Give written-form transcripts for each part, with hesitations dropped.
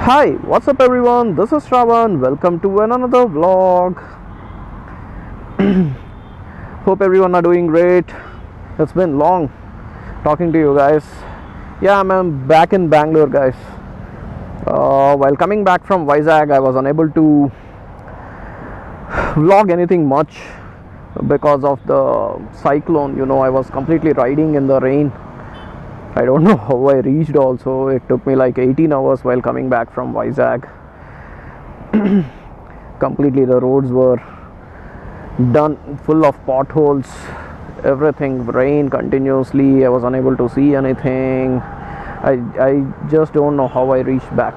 Hi, what's up everyone? This is Shravan. Welcome to another vlog. Hope everyone are doing great. It's been long talking to you guys. Yeah, I'm back in Bangalore, guys. While coming back from Vizag, I was unable to vlog anything much because of the cyclone. I was completely riding in the rain. I don't know how I reached also. It took me like 18 hours while coming back from Vizag. Completely the roads were done full of potholes. Everything rained continuously. I was unable to see anything. I just don't know how I reached back.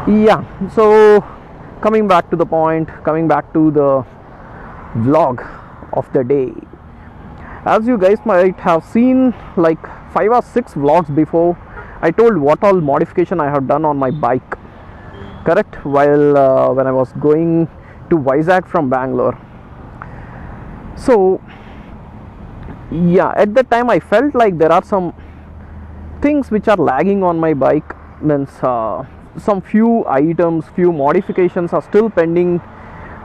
Yeah, so coming back to the point, coming back to the vlog of the day. As you guys might have seen like 5 or 6 vlogs before, I told what all modification I have done on my bike, correct, while when I was going to Vizag from Bangalore. So yeah, at that time I felt like there are some things which are lagging on my bike. Means some few items, few modifications are still pending,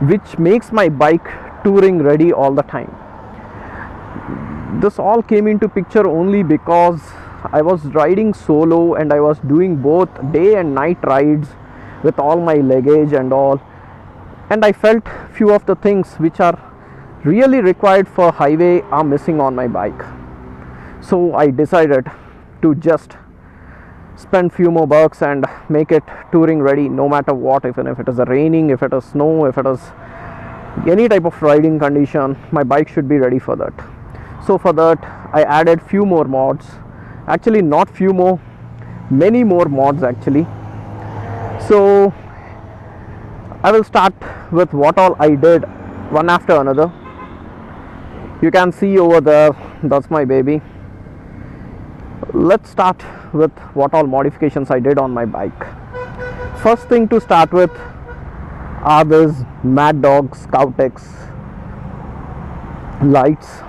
which makes my bike touring ready all the time. This all came into picture only because I was riding solo and I was doing both day and night rides with all my luggage and all, and I felt few of the things which are really required for highway are missing on my bike. So I decided to just spend few more bucks and make it touring ready no matter what. Even if it is raining, if it is snow, if it is any type of riding condition, my bike should be ready for that. So for that I added few more mods. Actually not few more, many more mods actually. So I will start with what all I did one after another. You can see over there, that's my baby. Let's start with what all modifications I did on my bike. First thing to start with are these Mad Dog Scout X lights.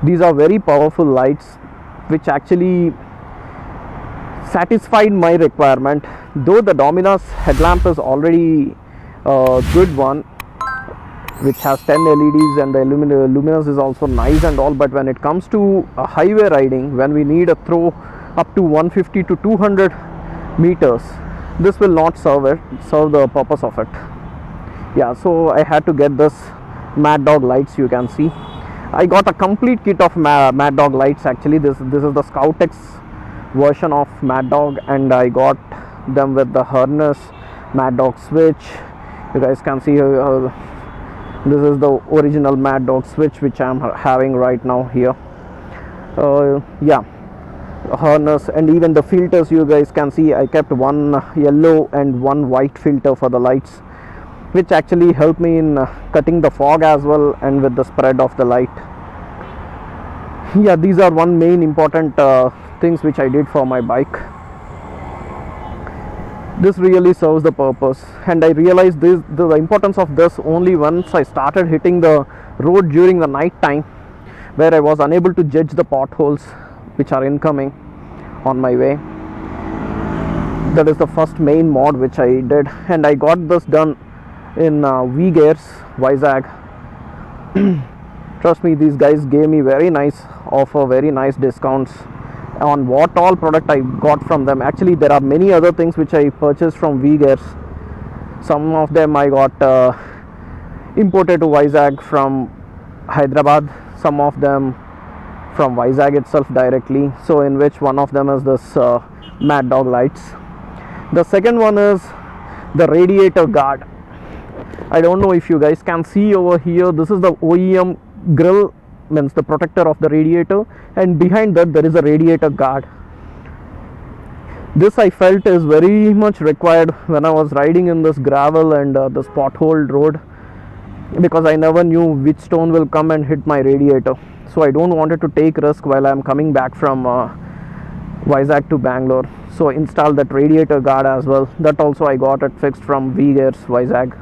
These are very powerful lights which actually satisfied my requirement. Though the Dominos headlamp is already a good one, which has 10 LEDs, and the luminous is also nice and all, but when it comes to a highway riding, when we need a throw up to 150 to 200 meters, this will not serve the purpose of it. Yeah, so I had to get this Mad Dog lights. You can see I got a complete kit of Mad Dog lights. Actually this is the Scout X version of Mad Dog, and I got them with the harness, Mad Dog switch. You guys can see this is the original Mad Dog switch which I am having right now here. Yeah, harness, and even the filters, you guys can see I kept one yellow and one white filter for the lights, which actually helped me in cutting the fog as well and with the spread of the light. Yeah, these are one main important things which I did for my bike. This really serves the purpose, and I realized the importance of this only once I started hitting the road during the night time, where I was unable to judge the potholes which are incoming on my way. That is the first main mod which I did, and I got this done in V-Gears Vizag. Trust me, these guys gave me very nice offer, very nice discounts on what all product I got from them. Actually there are many other things which I purchased from V-Gears. Some of them I got imported to Vizag from Hyderabad, some of them from Vizag itself directly, so in which one of them is this Mad Dog lights. The second one is the radiator guard. I don't know if you guys can see over here, this is the OEM grill, means the protector of the radiator, and behind that there is a radiator guard. This I felt is very much required when I was riding in this gravel and this potholed road, because I never knew which stone will come and hit my radiator. So I don't wanted to take risk while I am coming back from Vizag to Bangalore. So install that radiator guard as well. That also I got it fixed from V-Gears Vizag.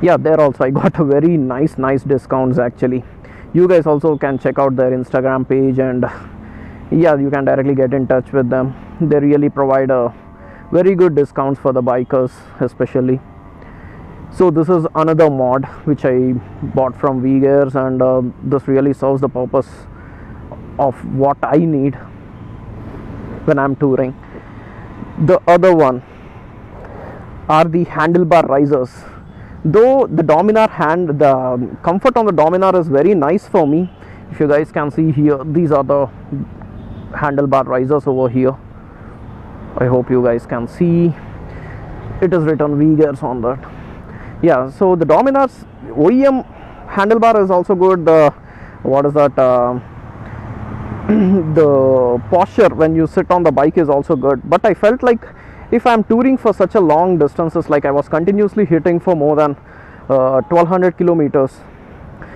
Yeah, there also I got a very nice discounts actually. You guys also can check out their Instagram page, and yeah, you can directly get in touch with them. they really provide a very good discounts for the bikers especially. So this is another mod which I bought from V-Gears, and this really serves the purpose of what I need when I'm touring. The other one are the handlebar risers. Though the Dominar the comfort on the Dominar is very nice for me. If you guys can see here, these are the handlebar risers over here. I hope you guys can see. It is written V-Gears on that. Yeah, so the Dominar's OEM handlebar is also good. The what is that? The posture when you sit on the bike is also good. But I felt like if I'm touring for such a long distances, like I was continuously hitting for more than 1200 kilometers,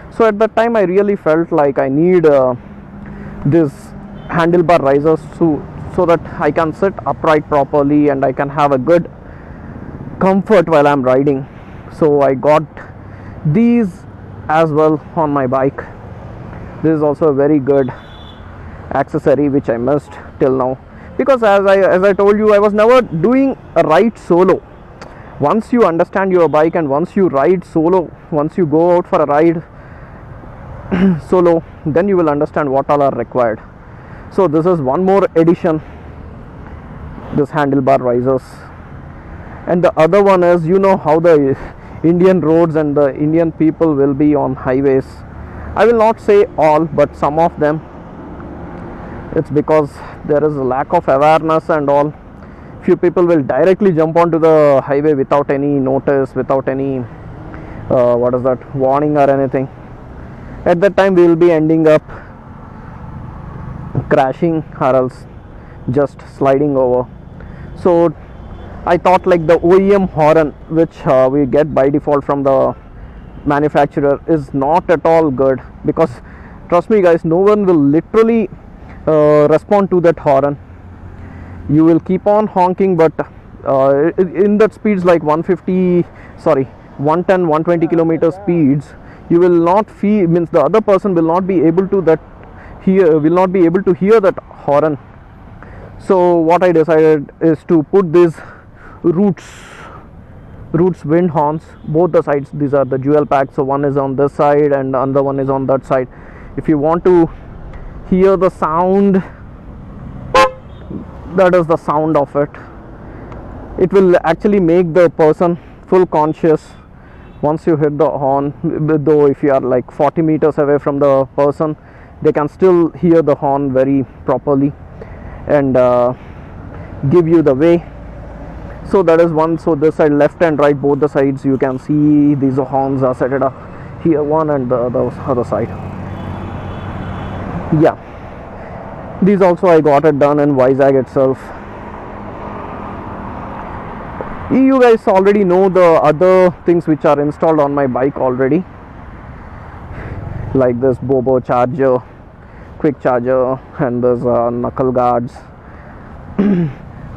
so at that time I really felt like I need this handlebar risers so that I can sit upright properly and I can have a good comfort while I'm riding. So I got these as well on my bike. This is also a very good accessory which I missed till now, because as I told you, I was never doing a ride solo. Once you understand your bike and once you ride solo, once you go out for a ride solo, then you will understand what all are required. So this is one more addition, this handlebar risers. And the other one is, you know how the Indian roads and the Indian people will be on highways. I will not say all, but some of them. It's because there is a lack of awareness and all. Few people will directly jump onto the highway without any notice, without any warning or anything. At that time we will be ending up crashing or else just sliding over. So I thought like the OEM horn which we get by default from the manufacturer is not at all good, because trust me guys, no one will literally respond to that horn. You will keep on honking, but in that speeds like 110 120 kilometer speeds, you will not feel, means the other person will not be able to hear that horn. So what I decided is to put these Roots wind horns, both the sides. These are the dual pack, so one is on this side and the other one is on that side. If you want to hear the sound, that is the sound of it. It will actually make the person full conscious once you hit the horn. Though if you are like 40 meters away from the person, they can still hear the horn very properly and give you the way. So that is one. So this side, left and right, both the sides, you can see these horns are set it up here, one and the other side. Yeah, these also I got it done in Vizag itself. You guys already know the other things which are installed on my bike already, like this Bobo charger, quick charger, and there's knuckle guards.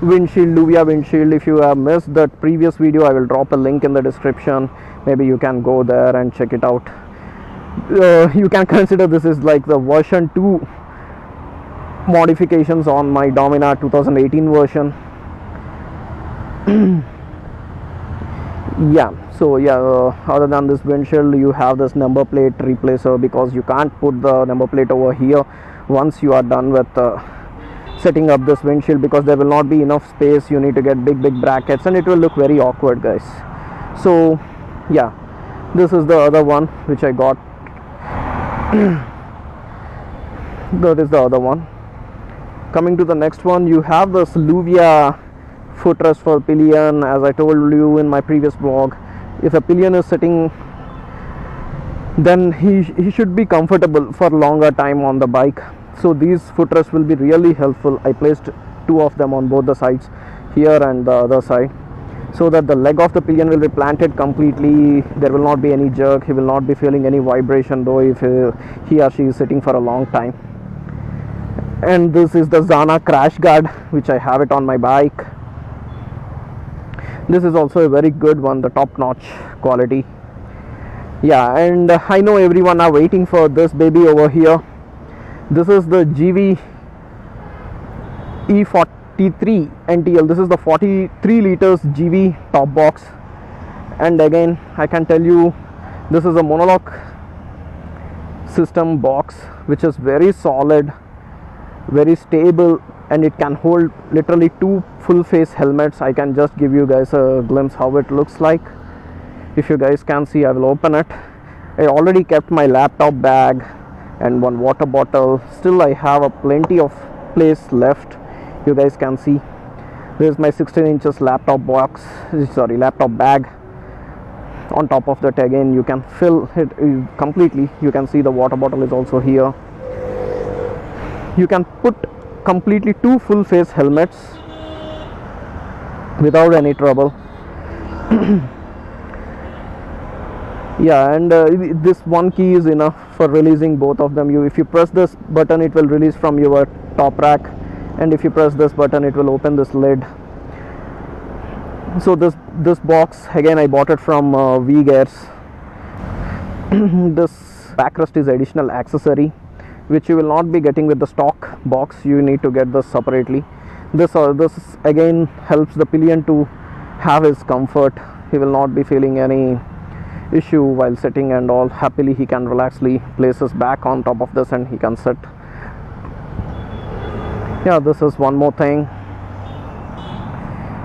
Windshield, Luvia windshield. If you have missed that previous video, I will drop a link in the description. Maybe you can go there and check it out. You can consider this is like the version 2 modifications on my Dominar 2018 version. Yeah, so yeah, other than this windshield, you have this number plate replacer, because you can't put the number plate over here once you are done with setting up this windshield, because there will not be enough space. You need to get big brackets and it will look very awkward, guys. So yeah, this is the other one which I got. That is the other one. Coming to the next one, you have this Luvia footrest for pillion. As I told you in my previous vlog, if a pillion is sitting, then he should be comfortable for longer time on the bike. So these footrests will be really helpful. I placed 2 of them on both the sides, here and the other side, so that the leg of the pillion will be planted completely. There will not be any jerk. He will not be feeling any vibration, though if he or she is sitting for a long time. And this is the Zana crash guard, which I have it on my bike. This is also a very good one, the top notch quality. Yeah, and I know everyone are waiting for this baby over here. This is the GV E40 T3 NTL. This is the 43 liters GV top box, and again I can tell you this is a monologue system box which is very solid, very stable, and it can hold literally 2 full face helmets. I can just give you guys a glimpse how it looks like. If you guys can see, I will open it. I already kept my laptop bag and 1 water bottle. Still I have a plenty of place left. You guys can see this is my 16 inches laptop bag. On top of that, again, you can fill it completely. You can see the water bottle is also here. You can put completely 2 full face helmets without any trouble. Yeah, and this one key is enough for releasing both of them. If you press this button, it will release from your top rack, and if you press this button, it will open this lid. So this box, again, I bought it from V-Gears. This backrest is additional accessory which you will not be getting with the stock box. You need to get this separately. This again helps the pillion to have his comfort. He will not be feeling any issue while sitting, and all. Happily he can relaxedly place his back on top of this and he can sit. Yeah, this is one more thing.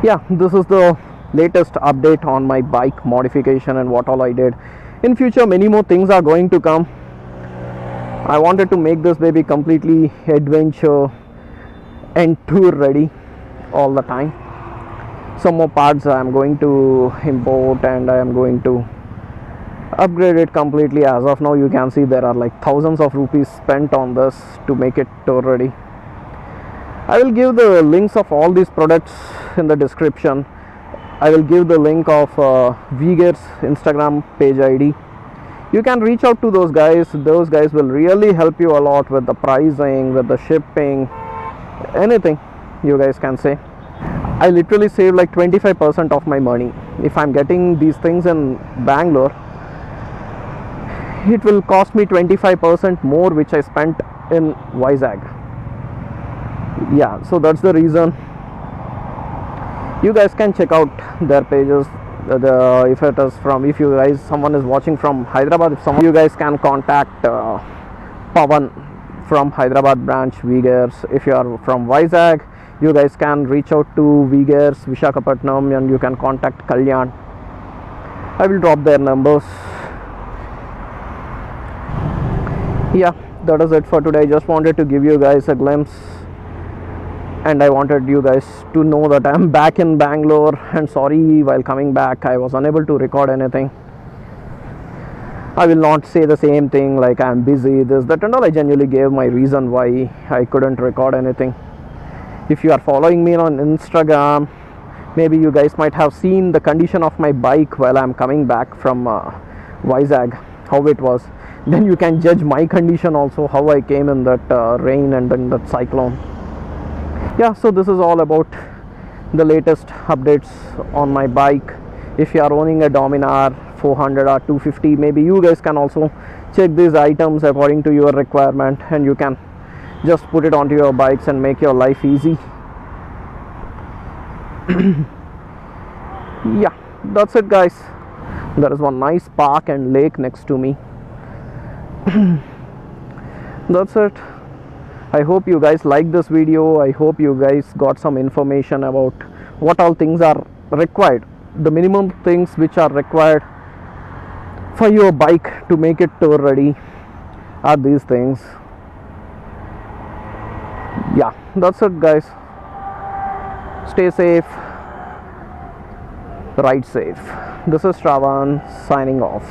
Yeah, this is the latest update on my bike modification and what all I did. In future, many more things are going to come. I wanted to make this baby completely adventure and tour ready all the time. Some more parts I am going to import, and I am going to upgrade it completely. As of now, you can see there are like thousands of rupees spent on this to make it tour ready. I will give the links of all these products in the description. I will give the link of V-Gears Instagram page ID. You can reach out to those guys. Those guys will really help you a lot with the pricing, with the shipping, anything you guys can say. I literally saved like 25% of my money. If I'm getting these things in Bangalore, it will cost me 25% more which I spent in Vizag. Yeah, so that's the reason. You guys can check out their pages. If you guys, someone is watching from Hyderabad, if you guys can contact Pavan from Hyderabad branch V-Gears. If you are from Vizag, you guys can reach out to V-Gears Visakhapatnam, and you can contact Kalyan. I will drop their numbers. Yeah, that is it for today. I just wanted to give you guys a glimpse, and I wanted you guys to know that I'm back in Bangalore, and sorry, while coming back I was unable to record anything. I will not say the same thing like I'm busy, this, that and all. I genuinely gave my reason why I couldn't record anything. If you are following me on Instagram, maybe you guys might have seen the condition of my bike while I'm coming back from Vizag, how it was. Then you can judge my condition also, how I came in that rain and then that cyclone. Yeah, so this is all about the latest updates on my bike. If you are owning a Dominar 400 or 250, maybe you guys can also check these items according to your requirement, and you can just put it onto your bikes and make your life easy. Yeah, that's it guys. There is one nice park and lake next to me. That's it. I hope you guys like this video. I hope you guys got some information about what all things are required. The minimum things which are required for your bike to make it tour ready are these things. Yeah, that's it guys. Stay safe, ride safe. This is Shravan signing off.